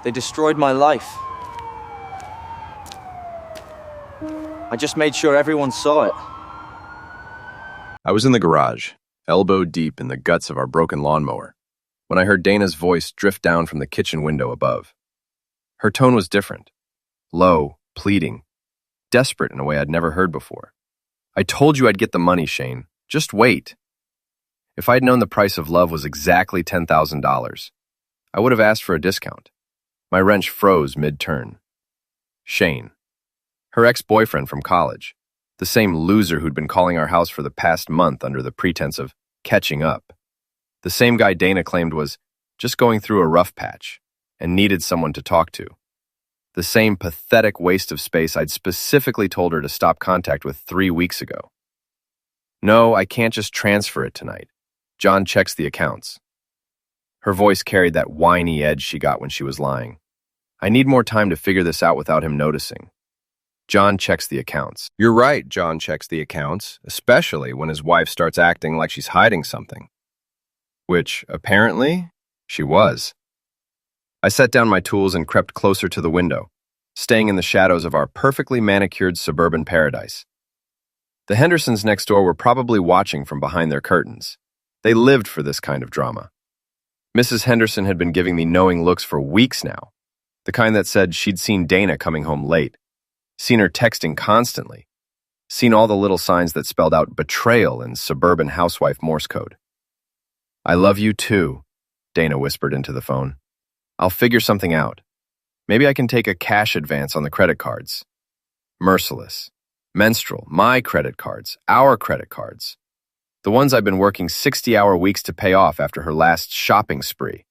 They destroyed my life. I just made sure everyone saw it. I was in the garage, elbow deep in the guts of our broken lawnmower, when I heard Dana's voice drift down from the kitchen window above. Her tone was different. Low, pleading, desperate in a way I'd never heard before. I told you I'd get the money, Shane. Just wait. If I'd known the price of love was exactly $10,000, I would have asked for a discount. My wrench froze mid-turn. Shane. Her ex-boyfriend from college. The same loser who'd been calling our house for the past month under the pretense of catching up. The same guy Dana claimed was just going through a rough patch and needed someone to talk to. The same pathetic waste of space I'd specifically told her to stop contact with 3 weeks ago. No, I can't just transfer it tonight. John checks the accounts. Her voice carried that whiny edge she got when she was lying. I need more time to figure this out without him noticing. John checks the accounts. You're right, John checks the accounts, especially when his wife starts acting like she's hiding something. Which, apparently, she was. I set down my tools and crept closer to the window, staying in the shadows of our perfectly manicured suburban paradise. The Hendersons next door were probably watching from behind their curtains. They lived for this kind of drama. Mrs. Henderson had been giving me knowing looks for weeks now, the kind that said she'd seen Dana coming home late, seen her texting constantly, seen all the little signs that spelled out betrayal in suburban housewife Morse code. I love you too, Dana whispered into the phone. I'll figure something out. Maybe I can take a cash advance on the credit cards. Merciless. Menstrual. My credit cards. Our credit cards. The ones I've been working 60-hour weeks to pay off after her last shopping spree.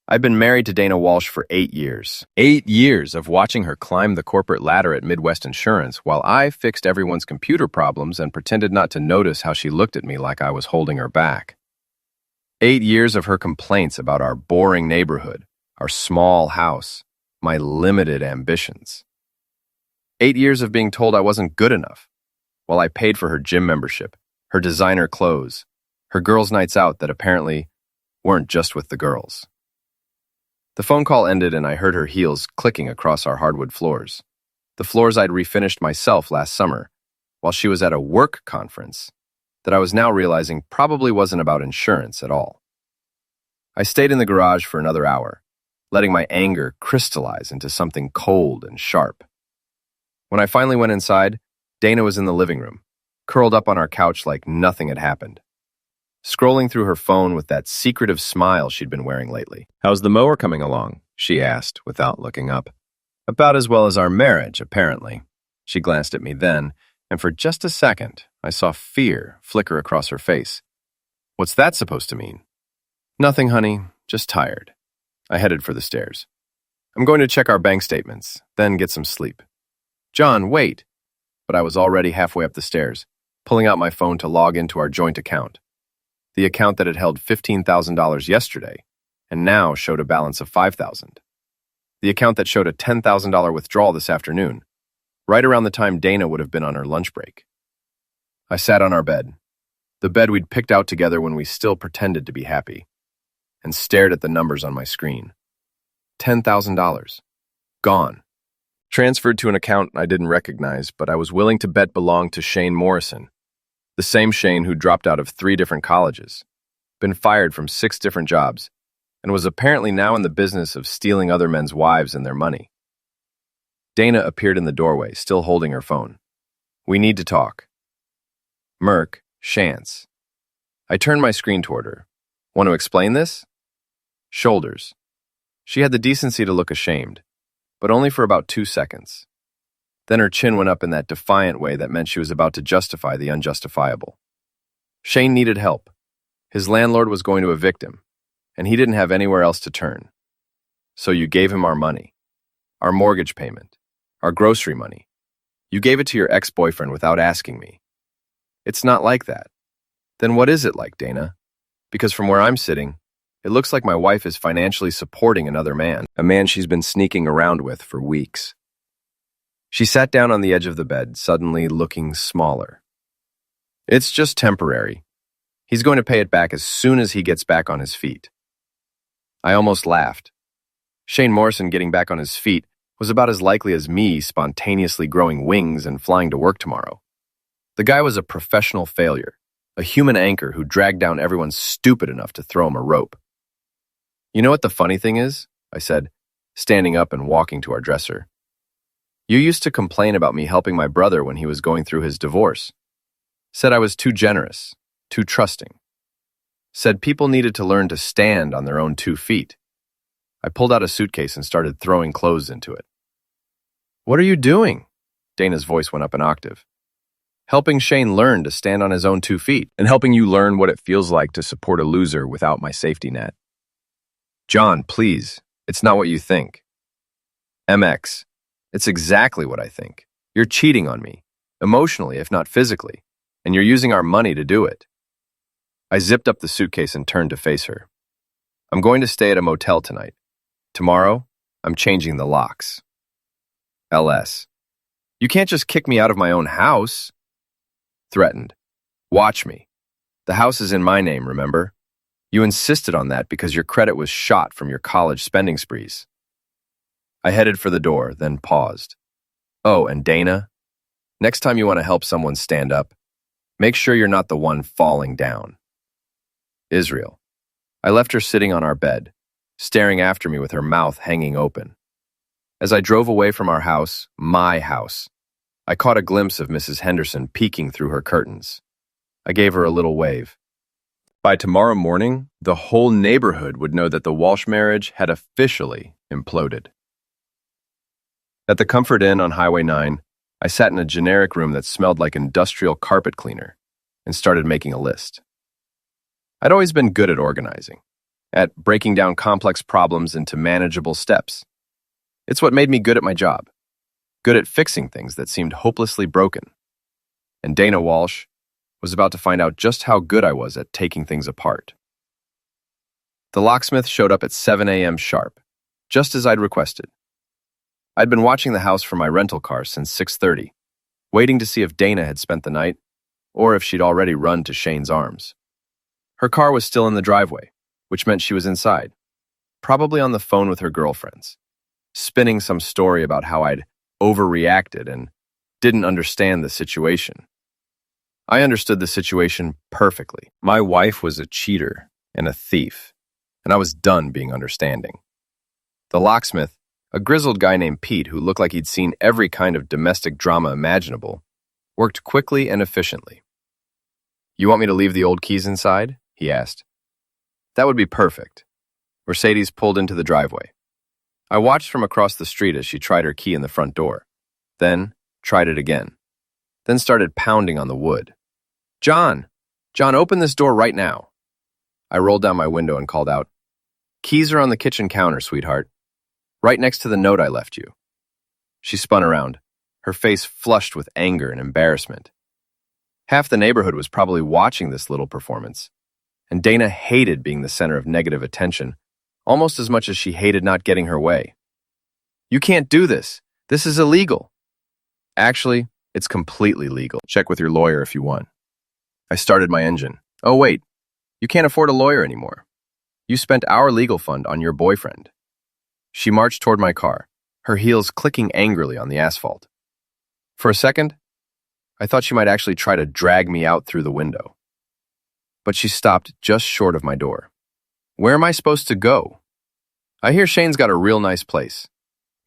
I've been married to Dana Walsh for 8 years. 8 years of watching her climb the corporate ladder at Midwest Insurance while I fixed everyone's computer problems and pretended not to notice how she looked at me like I was holding her back. 8 years of her complaints about our boring neighborhood, our small house, my limited ambitions. 8 years of being told I wasn't good enough, while I paid for her gym membership, her designer clothes, her girls' nights out that apparently weren't just with the girls. The phone call ended and I heard her heels clicking across our hardwood floors, the floors I'd refinished myself last summer, while she was at a work conference that I was now realizing probably wasn't about insurance at all. I stayed in the garage for another hour, letting my anger crystallize into something cold and sharp. When I finally went inside, Dana was in the living room, curled up on our couch like nothing had happened, scrolling through her phone with that secretive smile she'd been wearing lately. How's the mower coming along? She asked without looking up. About as well as our marriage, apparently. She glanced at me then, and for just a second, I saw fear flicker across her face. What's that supposed to mean? Nothing, honey, just tired. I headed for the stairs. I'm going to check our bank statements, then get some sleep. John, wait! But I was already halfway up the stairs, pulling out my phone to log into our joint account. The account that had held $15,000 yesterday, and now showed a balance of $5,000. The account that showed a $10,000 withdrawal this afternoon, right around the time Dana would have been on her lunch break. I sat on our bed, the bed we'd picked out together when we still pretended to be happy, and stared at the numbers on my screen. $10,000. Gone. Transferred to an account I didn't recognize, but I was willing to bet belonged to Shane Morrison, the same Shane who dropped out of 3 different colleges, been fired from 6 different jobs, and was apparently now in the business of stealing other men's wives and their money. Dana appeared in the doorway, still holding her phone. We need to talk. Merc, Shantz. I turned my screen toward her. Want to explain this? Shoulders. She had the decency to look ashamed, but only for about 2 seconds. Then her chin went up in that defiant way that meant she was about to justify the unjustifiable. Shane needed help. His landlord was going to evict him, and he didn't have anywhere else to turn. So you gave him our money, our mortgage payment, our grocery money. You gave it to your ex-boyfriend without asking me. It's not like that. Then what is it like, Dana? Because from where I'm sitting, it looks like my wife is financially supporting another man, a man she's been sneaking around with for weeks. She sat down on the edge of the bed, suddenly looking smaller. It's just temporary. He's going to pay it back as soon as he gets back on his feet. I almost laughed. Shane Morrison getting back on his feet was about as likely as me spontaneously growing wings and flying to work tomorrow. The guy was a professional failure, a human anchor who dragged down everyone stupid enough to throw him a rope. You know what the funny thing is? I said, standing up and walking to our dresser. You used to complain about me helping my brother when he was going through his divorce. Said I was too generous, too trusting. Said people needed to learn to stand on their own 2 feet. I pulled out a suitcase and started throwing clothes into it. What are you doing? Dana's voice went up an octave. Helping Shane learn to stand on his own 2 feet, and helping you learn what it feels like to support a loser without my safety net. John, please, it's not what you think. MX, it's exactly what I think. You're cheating on me, emotionally if not physically, and you're using our money to do it. I zipped up the suitcase and turned to face her. I'm going to stay at a motel tonight. Tomorrow, I'm changing the locks. LS. You can't just kick me out of my own house. Threatened. Watch me. The house is in my name, remember? You insisted on that because your credit was shot from your college spending sprees. I headed for the door, then paused. Oh, and Dana? Next time you want to help someone stand up, make sure you're not the one falling down. Israel. I left her sitting on our bed, staring after me with her mouth hanging open. As I drove away from our house, my house, I caught a glimpse of Mrs. Henderson peeking through her curtains. I gave her a little wave. By tomorrow morning, the whole neighborhood would know that the Walsh marriage had officially imploded. At the Comfort Inn on Highway 9, I sat in a generic room that smelled like industrial carpet cleaner and started making a list. I'd always been good at organizing, at breaking down complex problems into manageable steps. It's what made me good at my job, good at fixing things that seemed hopelessly broken. And Dana Walsh was about to find out just how good I was at taking things apart. The locksmith showed up at 7 a.m. sharp, just as I'd requested. I'd been watching the house from my rental car since 6:30, waiting to see if Dana had spent the night or if she'd already run to Shane's arms. Her car was still in the driveway, which meant she was inside, probably on the phone with her girlfriends, spinning some story about how I'd overreacted and didn't understand the situation. I understood the situation perfectly. My wife was a cheater and a thief, and I was done being understanding. The locksmith, a grizzled guy named Pete who looked like he'd seen every kind of domestic drama imaginable, worked quickly and efficiently. You want me to leave the old keys inside? He asked. That would be perfect. Mercedes pulled into the driveway. I watched from across the street as she tried her key in the front door, then tried it again, then started pounding on the wood. John, open this door right now. I rolled down my window and called out, Keys are on the kitchen counter, sweetheart, right next to the note I left you. She spun around, her face flushed with anger and embarrassment. Half the neighborhood was probably watching this little performance, and Dana hated being the center of negative attention almost as much as she hated not getting her way. You can't do this. This is illegal. Actually, it's completely legal. Check with your lawyer if you want. I started my engine. Oh, wait. You can't afford a lawyer anymore. You spent our legal fund on your boyfriend. She marched toward my car, her heels clicking angrily on the asphalt. For a second, I thought she might actually try to drag me out through the window. But she stopped just short of my door. Where am I supposed to go? I hear Shane's got a real nice place.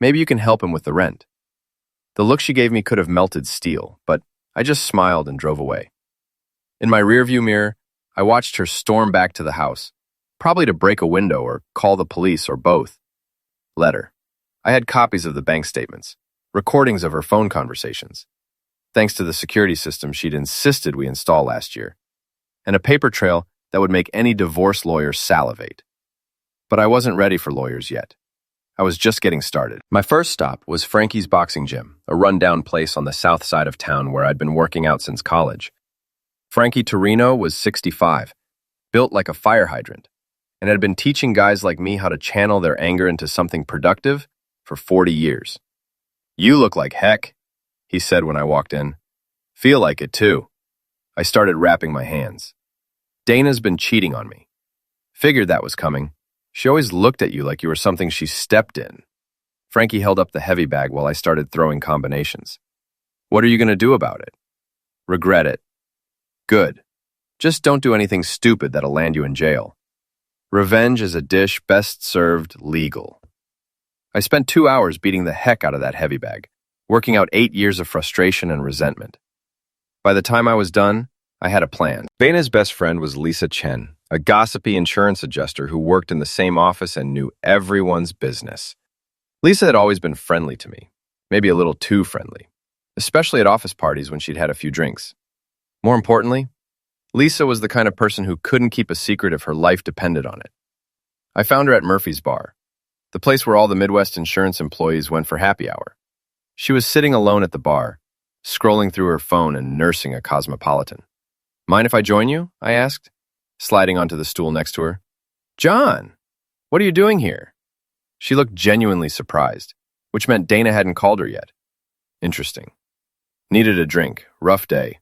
Maybe you can help him with the rent. The look she gave me could have melted steel, but I just smiled and drove away. In my rearview mirror, I watched her storm back to the house, probably to break a window or call the police or both. Let her. I had copies of the bank statements, recordings of her phone conversations, thanks to the security system she'd insisted we install last year, and a paper trail that would make any divorce lawyer salivate. But I wasn't ready for lawyers yet. I was just getting started. My first stop was Frankie's Boxing Gym, a rundown place on the south side of town where I'd been working out since college. Frankie Torino was 65, built like a fire hydrant, and had been teaching guys like me how to channel their anger into something productive for 40 years. You look like heck, he said when I walked in. Feel like it too. I started wrapping my hands. Dana's been cheating on me. Figured that was coming. She always looked at you like you were something she stepped in. Frankie held up the heavy bag while I started throwing combinations. What are you going to do about it? Regret it. Good. Just don't do anything stupid that'll land you in jail. Revenge is a dish best served legal. I spent 2 hours beating the heck out of that heavy bag, working out 8 years of frustration and resentment. By the time I was done, I had a plan. Dana's best friend was Lisa Chen, a gossipy insurance adjuster who worked in the same office and knew everyone's business. Lisa had always been friendly to me, maybe a little too friendly, especially at office parties when she'd had a few drinks. More importantly, Lisa was the kind of person who couldn't keep a secret if her life depended on it. I found her at Murphy's Bar, the place where all the Midwest insurance employees went for happy hour. She was sitting alone at the bar, scrolling through her phone and nursing a Cosmopolitan. Mind if I join you? I asked, sliding onto the stool next to her. John, what are you doing here? She looked genuinely surprised, which meant Dana hadn't called her yet. Interesting. Needed a drink. Rough day.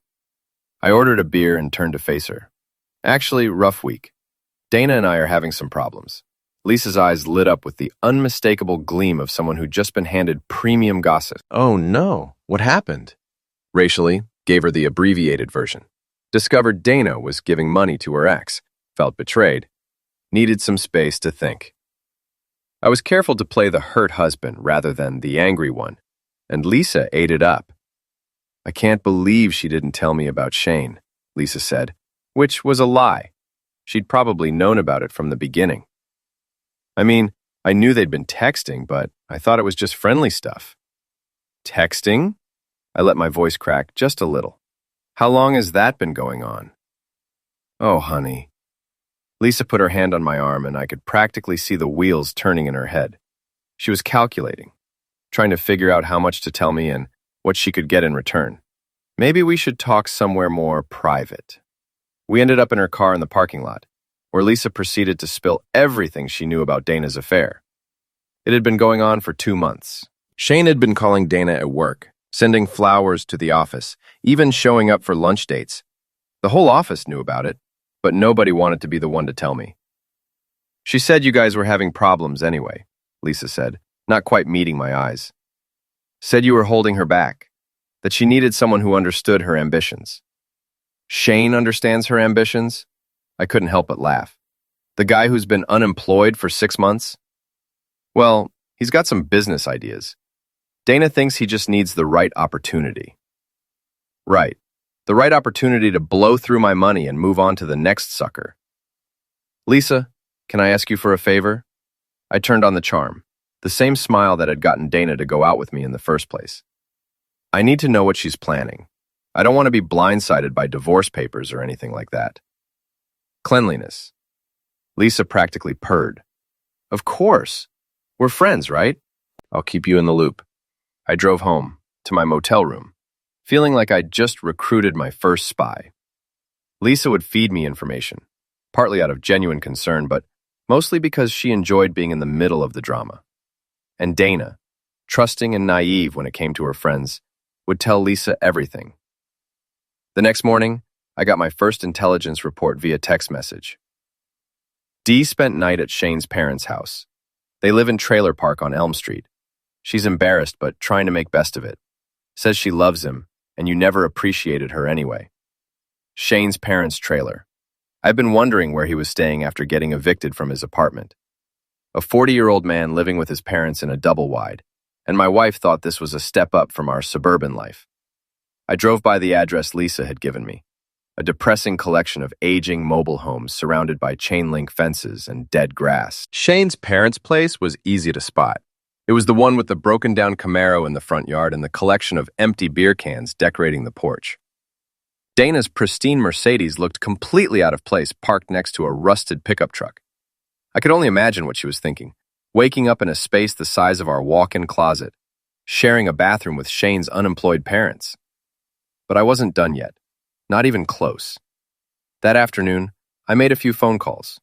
I ordered a beer and turned to face her. Actually, rough week. Dana and I are having some problems. Lisa's eyes lit up with the unmistakable gleam of someone who'd just been handed premium gossip. Oh no, what happened? Racially, gave her the abbreviated version. Discovered Dana was giving money to her ex, felt betrayed, needed some space to think. I was careful to play the hurt husband rather than the angry one, and Lisa ate it up. I can't believe she didn't tell me about Shane, Lisa said, which was a lie. She'd probably known about it from the beginning. I mean, I knew they'd been texting, but I thought it was just friendly stuff. Texting? I let my voice crack just a little. How long has that been going on? Oh, honey. Lisa put her hand on my arm, and I could practically see the wheels turning in her head. She was calculating, trying to figure out how much to tell me and what she could get in return. Maybe we should talk somewhere more private. We ended up in her car in the parking lot, where Lisa proceeded to spill everything she knew about Dana's affair. It had been going on for 2 months. Shane had been calling Dana at work, sending flowers to the office, even showing up for lunch dates. The whole office knew about it, but nobody wanted to be the one to tell me. She said you guys were having problems anyway, Lisa said, not quite meeting my eyes. Said you were holding her back, that she needed someone who understood her ambitions. Shane understands her ambitions? I couldn't help but laugh. The guy who's been unemployed for 6 months? Well, he's got some business ideas. Dana thinks he just needs the right opportunity. Right. The right opportunity to blow through my money and move on to the next sucker. Lisa, can I ask you for a favor? I turned on the charm, the same smile that had gotten Dana to go out with me in the first place. I need to know what she's planning. I don't want to be blindsided by divorce papers or anything like that. Cleanliness. Lisa practically purred. Of course. We're friends, right? I'll keep you in the loop. I drove home, to my motel room, feeling like I'd just recruited my first spy. Lisa would feed me information, partly out of genuine concern, but mostly because she enjoyed being in the middle of the drama. And Dana, trusting and naive when it came to her friends, would tell Lisa everything. The next morning, I got my first intelligence report via text message. Dee spent night at Shane's parents' house. They live in Trailer Park on Elm Street. She's embarrassed but trying to make best of it. Says she loves him, and you never appreciated her anyway. Shane's parents' trailer. I've been wondering where he was staying after getting evicted from his apartment. A 40-year-old man living with his parents in a double-wide, and my wife thought this was a step up from our suburban life. I drove by the address Lisa had given me, a depressing collection of aging mobile homes surrounded by chain-link fences and dead grass. Shane's parents' place was easy to spot. It was the one with the broken-down Camaro in the front yard and the collection of empty beer cans decorating the porch. Dana's pristine Mercedes looked completely out of place parked next to a rusted pickup truck. I could only imagine what she was thinking, waking up in a space the size of our walk-in closet, sharing a bathroom with Shane's unemployed parents. But I wasn't done yet, not even close. That afternoon, I made a few phone calls.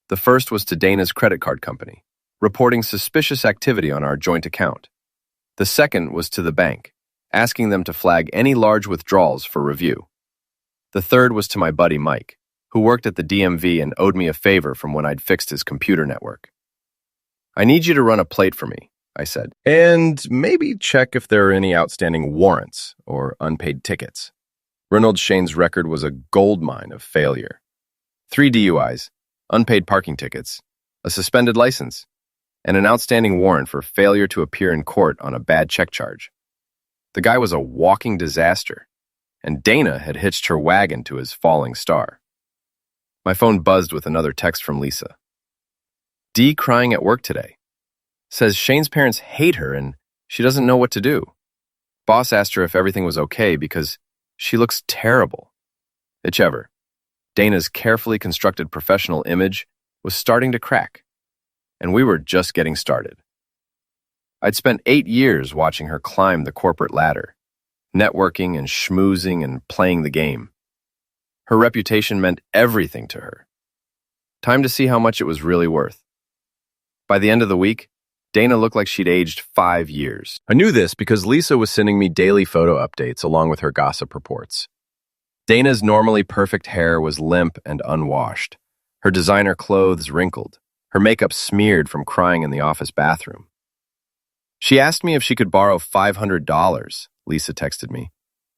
The first was to Dana's credit card company, reporting suspicious activity on our joint account. The second was to the bank, asking them to flag any large withdrawals for review. The third was to my buddy Mike, who worked at the DMV and owed me a favor from when I'd fixed his computer network. "I need you to run a plate for me," I said, "and maybe check if there are any outstanding warrants or unpaid tickets." Reynolds Shane's record was a goldmine of failure. 3 DUIs, unpaid parking tickets, a suspended license, and an outstanding warrant for failure to appear in court on a bad check charge. The guy was a walking disaster, and Dana had hitched her wagon to his falling star. My phone buzzed with another text from Lisa. "Dee crying at work today. Says Shane's parents hate her and she doesn't know what to do. Boss asked her if everything was okay because she looks terrible." Whichever, Dana's carefully constructed professional image was starting to crack, and we were just getting started. I'd spent 8 years watching her climb the corporate ladder, networking and schmoozing and playing the game. Her reputation meant everything to her. Time to see how much it was really worth. By the end of the week, Dana looked like she'd aged 5 years. I knew this because Lisa was sending me daily photo updates along with her gossip reports. Dana's normally perfect hair was limp and unwashed, her designer clothes wrinkled, her makeup smeared from crying in the office bathroom. She asked me if she could borrow $500, Lisa texted me.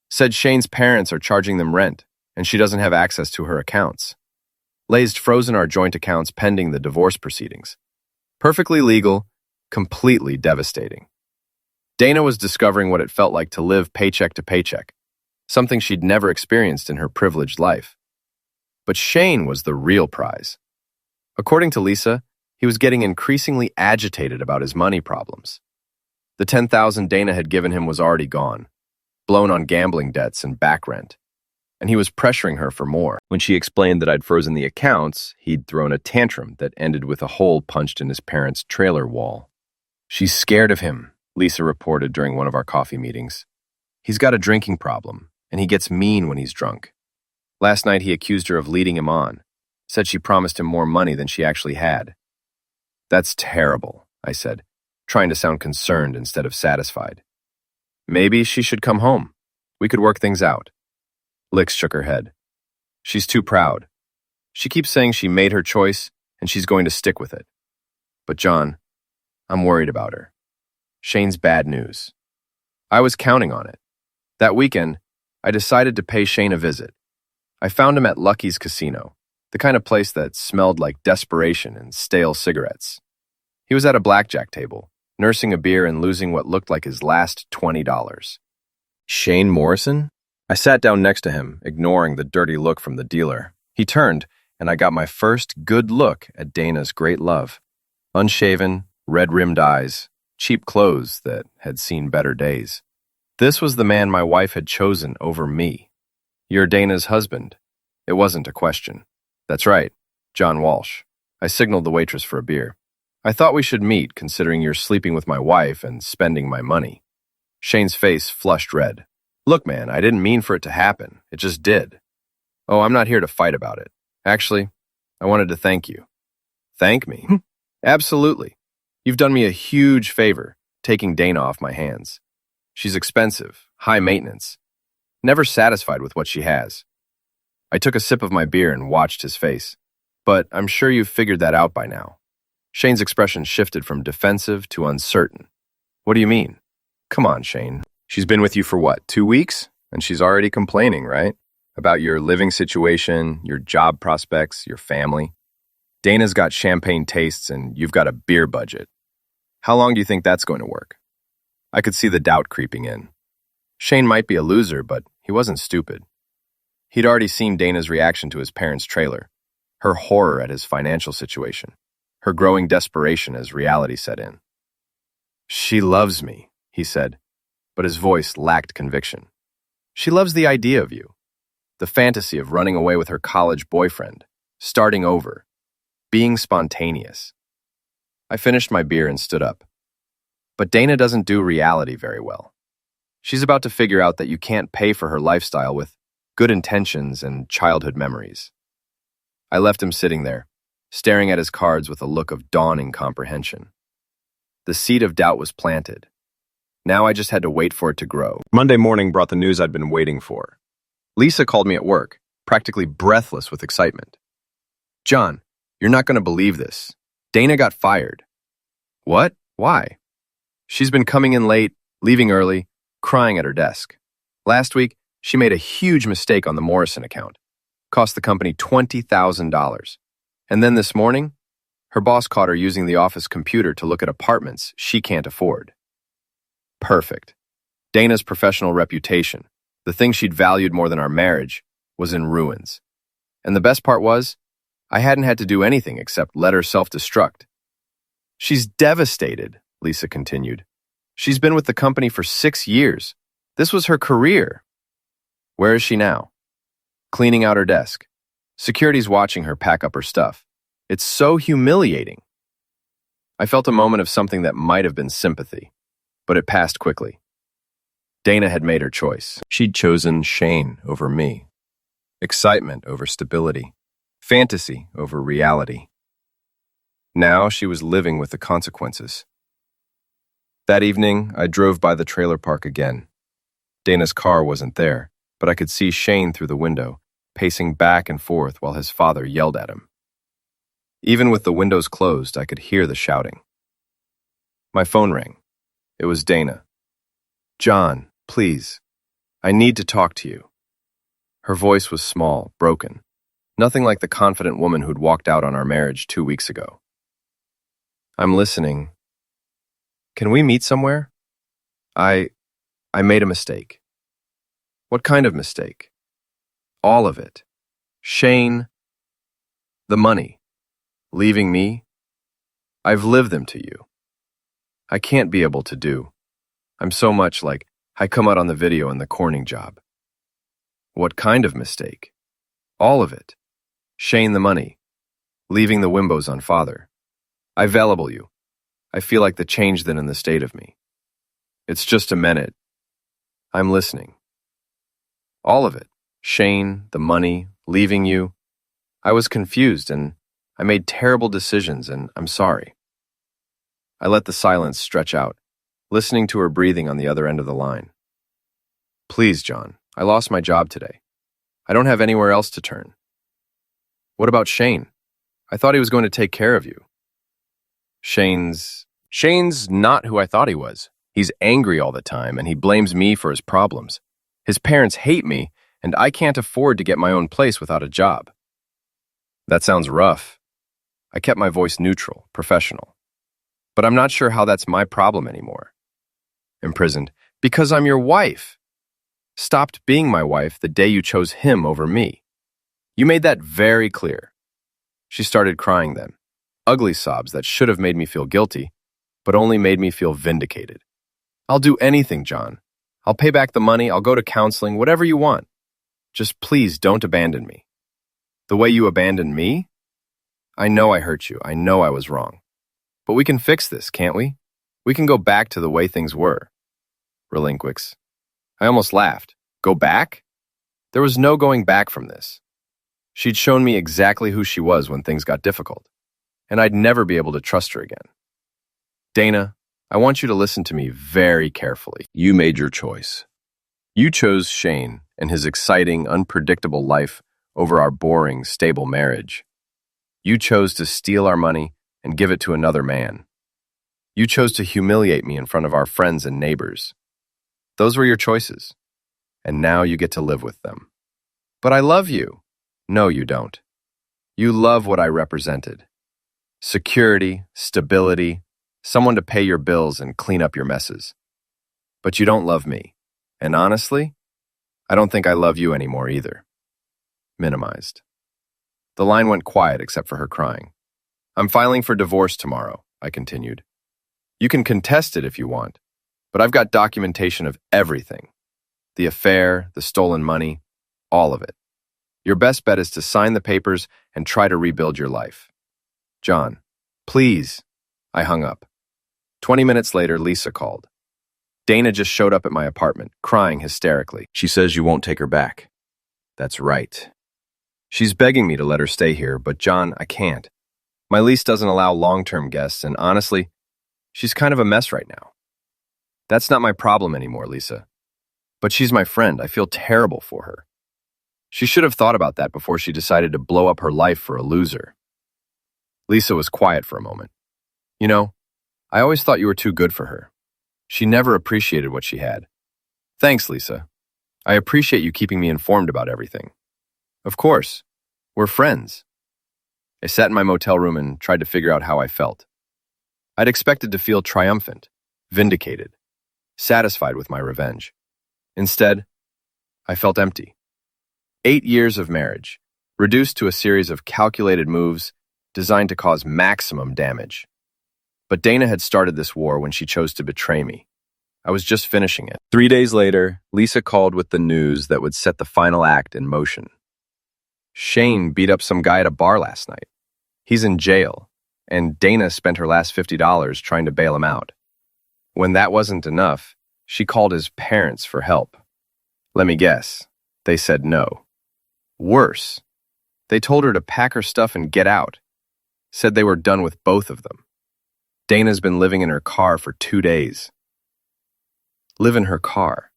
Said Shane's parents are charging them rent, and she doesn't have access to her accounts. Lazed frozen our joint accounts pending the divorce proceedings. Perfectly legal, completely devastating. Dana was discovering what it felt like to live paycheck to paycheck, something she'd never experienced in her privileged life. But Shane was the real prize. According to Lisa, he was getting increasingly agitated about his money problems. The $10,000 Dana had given him was already gone, blown on gambling debts and back rent, and he was pressuring her for more. When she explained that I'd frozen the accounts, he'd thrown a tantrum that ended with a hole punched in his parents' trailer wall. "She's scared of him," Lisa reported during one of our coffee meetings. "He's got a drinking problem, and he gets mean when he's drunk. Last night he accused her of leading him on, said she promised him more money than she actually had." "That's terrible," I said, trying to sound concerned instead of satisfied. "Maybe she should come home. We could work things out." Lix shook her head. "She's too proud. She keeps saying she made her choice and she's going to stick with it. But John, I'm worried about her. Shane's bad news. I was counting on it. That weekend, I decided to pay Shane a visit. I found him at Lucky's Casino, the kind of place that smelled like desperation and stale cigarettes. He was at a blackjack table, nursing a beer and losing what looked like his last $20. "Shane Morrison?" I sat down next to him, ignoring the dirty look from the dealer. He turned, and I got my first good look at Dana's great love. Unshaven, red-rimmed eyes, cheap clothes that had seen better days. This was the man my wife had chosen over me. "You're Dana's husband." It wasn't a question. "That's right, John Walsh." I signaled the waitress for a beer. "I thought we should meet, considering you're sleeping with my wife and spending my money." Shane's face flushed red. "Look, man, I didn't mean for it to happen. It just did." "Oh, I'm not here to fight about it. Actually, I wanted to thank you." "Thank me?" "Absolutely. You've done me a huge favor, taking Dana off my hands. She's expensive, high maintenance, never satisfied with what she has." I took a sip of my beer and watched his face. "But I'm sure you've figured that out by now." Shane's expression shifted from defensive to uncertain. "What do you mean?" "Come on, Shane. She's been with you for what, 2 weeks? And she's already complaining, right? About your living situation, your job prospects, your family. Dana's got champagne tastes and you've got a beer budget. How long do you think that's going to work?" I could see the doubt creeping in. Shane might be a loser, but he wasn't stupid. He'd already seen Dana's reaction to his parents' trailer, her horror at his financial situation, her growing desperation as reality set in. "She loves me," he said, but his voice lacked conviction. "She loves the idea of you, the fantasy of running away with her college boyfriend, starting over, being spontaneous." I finished my beer and stood up. But Dana doesn't do reality very well. She's about to figure out that you can't pay for her lifestyle with good intentions and childhood memories. I left him sitting there, staring at his cards with a look of dawning comprehension. The seed of doubt was planted. Now I just had to wait for it to grow. Monday morning brought the news I'd been waiting for. Lisa called me at work, practically breathless with excitement. "John, you're not going to believe this. Dana got fired." "What? Why?" "She's been coming in late, leaving early, crying at her desk. Last week, she made a huge mistake on the Morrison account. Cost the company $20,000. And then this morning, her boss caught her using the office computer to look at apartments she can't afford." Perfect. Dana's professional reputation, the thing she'd valued more than our marriage, was in ruins. And the best part was, I hadn't had to do anything except let her self-destruct. "She's devastated," Lisa continued. "She's been with the company for 6 years. This was her career." "Where is she now?" "Cleaning out her desk. Security's watching her pack up her stuff. It's so humiliating." I felt a moment of something that might have been sympathy, but it passed quickly. Dana had made her choice. She'd chosen Shane over me. Excitement over stability. Fantasy over reality. Now she was living with the consequences. That evening, I drove by the trailer park again. Dana's car wasn't there, but I could see Shane through the window, pacing back and forth while his father yelled at him. Even with the windows closed, I could hear the shouting. My phone rang. It was Dana. "John, please. I need to talk to you." Her voice was small, broken. Nothing like the confident woman who'd walked out on our marriage 2 weeks ago. "I'm listening. Can we meet somewhere? I made a mistake." "What kind of mistake?" "All of it. Shane. The money. Leaving me. I've lived them to you. I can't be able to do. I'm so much like I come out on the video in the corning job." "What kind of mistake?" "All of it. Shane the money. Leaving the Wimbos on father. I valuable you. I feel like the change then in the state of me. It's just a minute. I'm listening." "All of it. Shane, the money, leaving you. I was confused and I made terrible decisions and I'm sorry." I let the silence stretch out, listening to her breathing on the other end of the line. "Please, John, I lost my job today. I don't have anywhere else to turn." "What about Shane? I thought he was going to take care of you." Shane's not who I thought he was. He's angry all the time and he blames me for his problems. His parents hate me and I can't afford to get my own place without a job." "That sounds rough." I kept my voice neutral, professional. "But I'm not sure how that's my problem anymore." Imprisoned. "Because I'm your wife. Stopped being my wife the day you chose him over me. You made that very clear." She started crying then. Ugly sobs that should have made me feel guilty, but only made me feel vindicated. "I'll do anything, John. I'll pay back the money, I'll go to counseling, whatever you want. Just please don't abandon me." "The way you abandoned me? I know I hurt you, I know I was wrong. But we can fix this, can't we? We can go back to the way things were." Relinquix. I almost laughed. Go back? There was no going back from this. She'd shown me exactly who she was when things got difficult, and I'd never be able to trust her again. "Dana, I want you to listen to me very carefully. You made your choice. You chose Shane and his exciting, unpredictable life over our boring, stable marriage. You chose to steal our money and give it to another man. You chose to humiliate me in front of our friends and neighbors. Those were your choices, and now you get to live with them. But I love you." "No, you don't. You love what I represented. Security, stability, someone to pay your bills and clean up your messes. But you don't love me. And honestly, I don't think I love you anymore either." Minimized. The line went quiet except for her crying. "I'm filing for divorce tomorrow," I continued. "You can contest it if you want, but I've got documentation of everything. The affair, the stolen money, all of it. Your best bet is to sign the papers and try to rebuild your life." "John, please." I hung up. 20 minutes later, Lisa called. "Dana just showed up at my apartment, crying hysterically. She says you won't take her back." "That's right. She's begging me to let her stay here, but John, I can't. My lease doesn't allow long-term guests, and honestly, she's kind of a mess right now." "That's not my problem anymore, Lisa. But she's my friend. I feel terrible for her." She should have thought about that before she decided to blow up her life for a loser. Lisa was quiet for a moment. You know, I always thought you were too good for her. She never appreciated what she had. Thanks, Lisa. I appreciate you keeping me informed about everything. Of course. We're friends. I sat in my motel room and tried to figure out how I felt. I'd expected to feel triumphant, vindicated, satisfied with my revenge. Instead, I felt empty. 8 years of marriage, reduced to a series of calculated moves designed to cause maximum damage. But Dana had started this war when she chose to betray me. I was just finishing it. 3 days later, Lisa called with the news that would set the final act in motion. Shane beat up some guy at a bar last night. He's in jail, and Dana spent her last $50 trying to bail him out. When that wasn't enough, she called his parents for help. Let me guess, they said no. Worse, they told her to pack her stuff and get out. Said they were done with both of them. Dana's been living in her car for 2 days. Live in her car.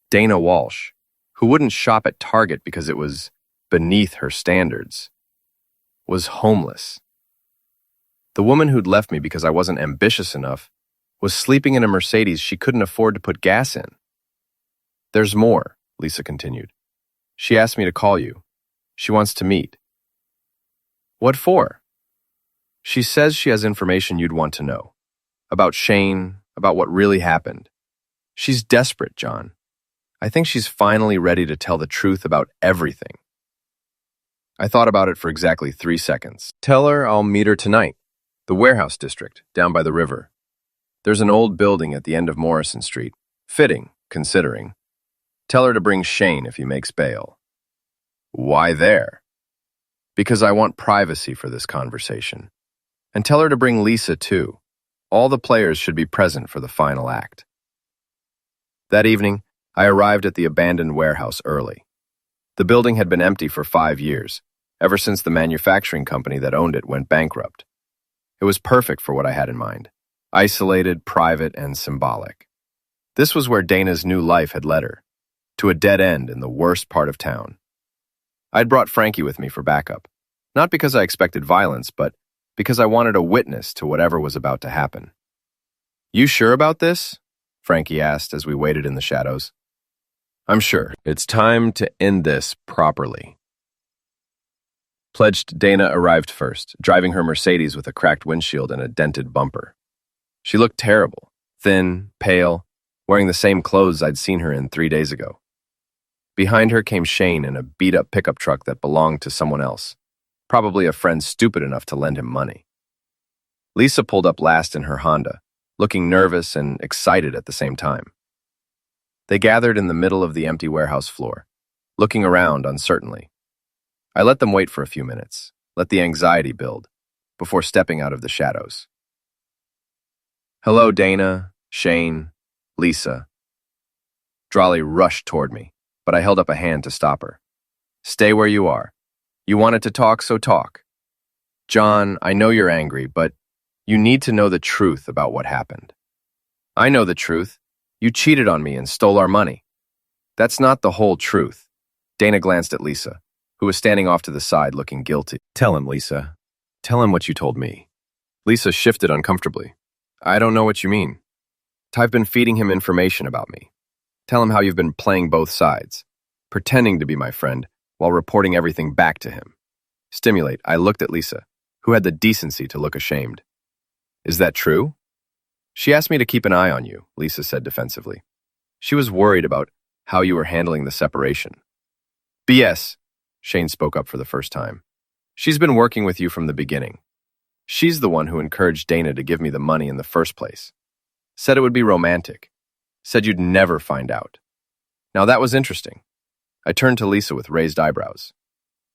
Dana Walsh, who wouldn't shop at Target because it was beneath her standards, was homeless. The woman who'd left me because I wasn't ambitious enough was sleeping in a Mercedes she couldn't afford to put gas in. There's more, Lisa continued. She asked me to call you. She wants to meet. What for? She says she has information you'd want to know. About Shane, about what really happened. She's desperate, John. I think she's finally ready to tell the truth about everything. I thought about it for exactly 3 seconds. Tell her I'll meet her tonight. The warehouse district, down by the river. There's an old building at the end of Morrison Street. Fitting, considering. Tell her to bring Shane if he makes bail. Why there? Because I want privacy for this conversation. And tell her to bring Lisa, too. All the players should be present for the final act. That evening, I arrived at the abandoned warehouse early. The building had been empty for 5 years, ever since the manufacturing company that owned it went bankrupt. It was perfect for what I had in mind. Isolated, private, and symbolic. This was where Dana's new life had led her, to a dead end in the worst part of town. I'd brought Frankie with me for backup, not because I expected violence, but because I wanted a witness to whatever was about to happen. You sure about this? Frankie asked as we waited in the shadows. I'm sure. It's time to end this properly. Pledged Dana arrived first, driving her Mercedes with a cracked windshield and a dented bumper. She looked terrible, thin, pale, wearing the same clothes I'd seen her in 3 days ago. Behind her came Shane in a beat-up pickup truck that belonged to someone else, probably a friend stupid enough to lend him money. Lisa pulled up last in her Honda, looking nervous and excited at the same time. They gathered in the middle of the empty warehouse floor, looking around uncertainly. I let them wait for a few minutes, let the anxiety build, before stepping out of the shadows. Hello, Dana, Shane, Lisa. Drawley rushed toward me, but I held up a hand to stop her. Stay where you are. You wanted to talk, so talk. John, I know you're angry, but you need to know the truth about what happened. I know the truth. You cheated on me and stole our money. That's not the whole truth. Dana glanced at Lisa, who was standing off to the side looking guilty. Tell him, Lisa. Tell him what you told me. Lisa shifted uncomfortably. I don't know what you mean. I've been feeding him information about me. Tell him how you've been playing both sides, pretending to be my friend while reporting everything back to him. Stimulate. I looked at Lisa, who had the decency to look ashamed. Is that true? She asked me to keep an eye on you, Lisa said defensively. She was worried about how you were handling the separation. BS, Shane spoke up for the first time. She's been working with you from the beginning. She's the one who encouraged Dana to give me the money in the first place. Said it would be romantic. Said you'd never find out. Now that was interesting. I turned to Lisa with raised eyebrows.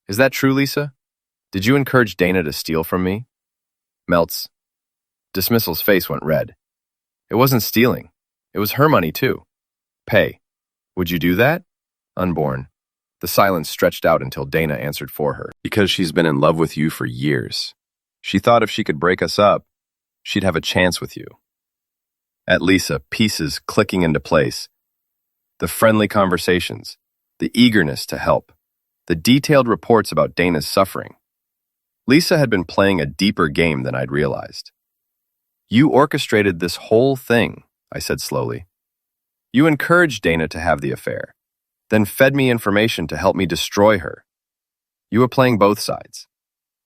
Is that true, Lisa? Did you encourage Dana to steal from me? Melts. Dismissal's face went red. It wasn't stealing. It was her money, too. Pay. Would you do that? Unborn. The silence stretched out until Dana answered for her. Because she's been in love with you for years. She thought if she could break us up, she'd have a chance with you. At Lisa, pieces clicking into place. The friendly conversations, the eagerness to help, the detailed reports about Dana's suffering. Lisa had been playing a deeper game than I'd realized. "You orchestrated this whole thing," I said slowly. "You encouraged Dana to have the affair, then fed me information to help me destroy her. You were playing both sides."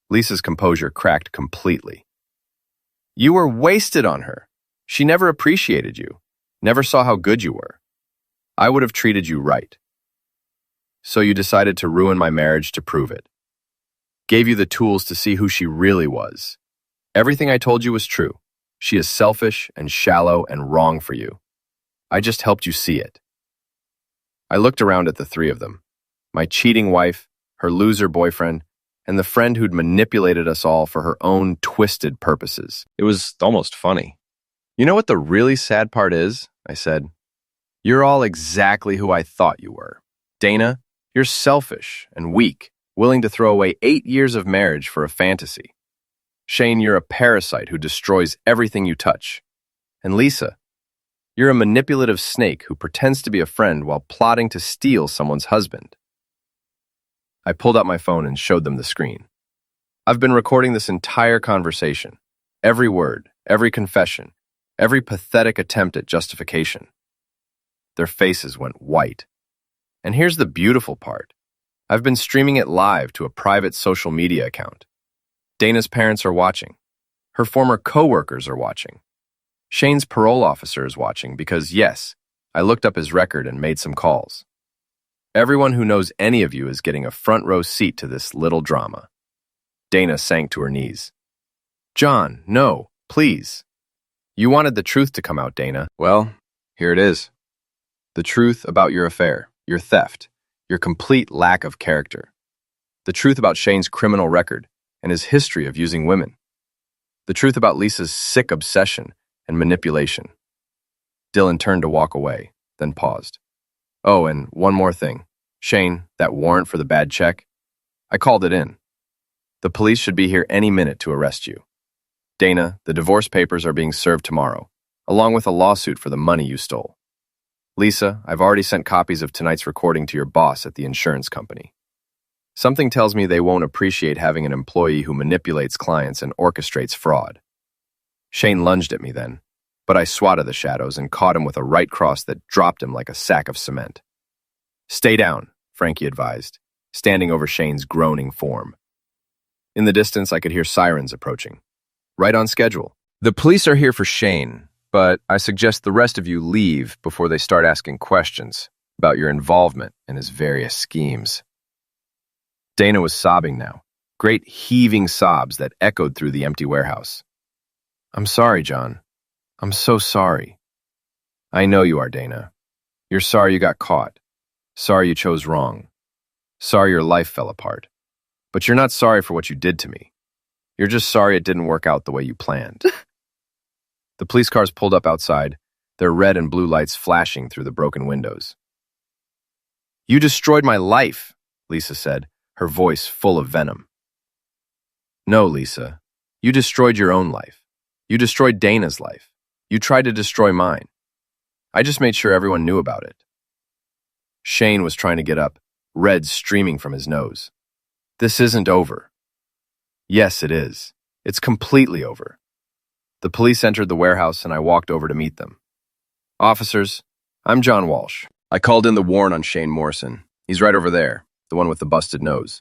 Lisa's composure cracked completely. "You were wasted on her. She never appreciated you, never saw how good you were. I would have treated you right. So you decided to ruin my marriage to prove it. Gave you the tools to see who she really was. Everything I told you was true. She is selfish and shallow and wrong for you. I just helped you see it." I looked around at the three of them, my cheating wife, her loser boyfriend, and the friend who'd manipulated us all for her own twisted purposes. It was almost funny. "You know what the really sad part is?" I said. "You're all exactly who I thought you were. Dana, you're selfish and weak, willing to throw away 8 years of marriage for a fantasy. Shane, you're a parasite who destroys everything you touch. And Lisa, you're a manipulative snake who pretends to be a friend while plotting to steal someone's husband." I pulled out my phone and showed them the screen. I've been recording this entire conversation, every word, every confession, every pathetic attempt at justification. Their faces went white. And here's the beautiful part. I've been streaming it live to a private social media account. Dana's parents are watching. Her former co-workers are watching. Shane's parole officer is watching because, yes, I looked up his record and made some calls. Everyone who knows any of you is getting a front row seat to this little drama. Dana sank to her knees. "John, no, please. You wanted the truth to come out, Dana. Well, here it is. The truth about your affair, your theft, your complete lack of character. The truth about Shane's criminal record and his history of using women. The truth about Lisa's sick obsession and manipulation." Dylan turned to walk away, then paused. "Oh, and one more thing. Shane, that warrant for the bad check, I called it in. The police should be here any minute to arrest you. Dana, the divorce papers are being served tomorrow, along with a lawsuit for the money you stole. Lisa, I've already sent copies of tonight's recording to your boss at the insurance company. Something tells me they won't appreciate having an employee who manipulates clients and orchestrates fraud." Shane lunged at me then, but I swatted the shadows and caught him with a right cross that dropped him like a sack of cement. "Stay down," Frankie advised, standing over Shane's groaning form. In the distance, I could hear sirens approaching. Right on schedule. "The police are here for Shane, but I suggest the rest of you leave before they start asking questions about your involvement in his various schemes." Dana was sobbing now, great heaving sobs that echoed through the empty warehouse. "I'm sorry, John. I'm so sorry." "I know you are, Dana. You're sorry you got caught. Sorry you chose wrong. Sorry your life fell apart. But you're not sorry for what you did to me. You're just sorry it didn't work out the way you planned." The police cars pulled up outside, their red and blue lights flashing through the broken windows. "You destroyed my life," Lisa said, her voice full of venom. "No, Lisa. You destroyed your own life. You destroyed Dana's life. You tried to destroy mine. I just made sure everyone knew about it." Shane was trying to get up, red streaming from his nose. "This isn't over." "Yes, it is. It's completely over." The police entered the warehouse and I walked over to meet them. "Officers, I'm John Walsh. I called in the warrant on Shane Morrison. He's right over there, the one with the busted nose."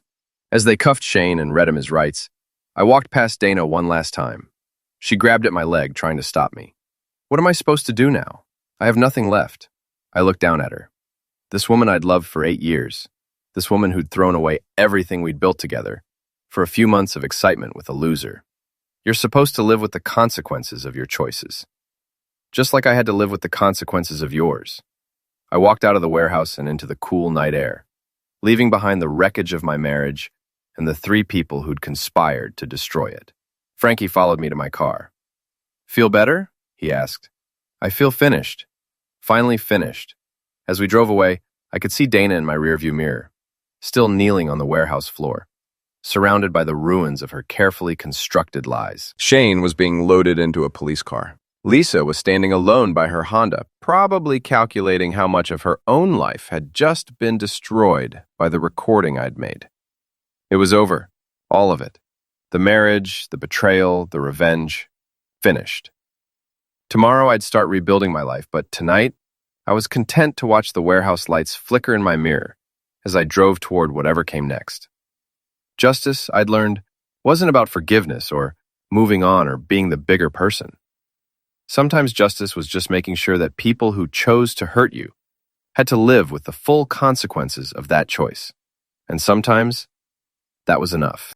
As they cuffed Shane and read him his rights, I walked past Dana one last time. She grabbed at my leg, trying to stop me. What am I supposed to do now? I have nothing left. I looked down at her. This woman I'd loved for 8 years. This woman who'd thrown away everything we'd built together for a few months of excitement with a loser. You're supposed to live with the consequences of your choices. Just like I had to live with the consequences of yours. I walked out of the warehouse and into the cool night air, leaving behind the wreckage of my marriage and the 3 people who'd conspired to destroy it. Frankie followed me to my car. "Feel better?" he asked. "I feel finished. Finally finished." As we drove away, I could see Dana in my rearview mirror, still kneeling on the warehouse floor, surrounded by the ruins of her carefully constructed lies. Shane was being loaded into a police car. Lisa was standing alone by her Honda, probably calculating how much of her own life had just been destroyed by the recording I'd made. It was over, all of it. The marriage, the betrayal, the revenge, finished. Tomorrow I'd start rebuilding my life, but tonight I was content to watch the warehouse lights flicker in my mirror as I drove toward whatever came next. Justice, I'd learned, wasn't about forgiveness or moving on or being the bigger person. Sometimes justice was just making sure that people who chose to hurt you had to live with the full consequences of that choice. And sometimes that was enough.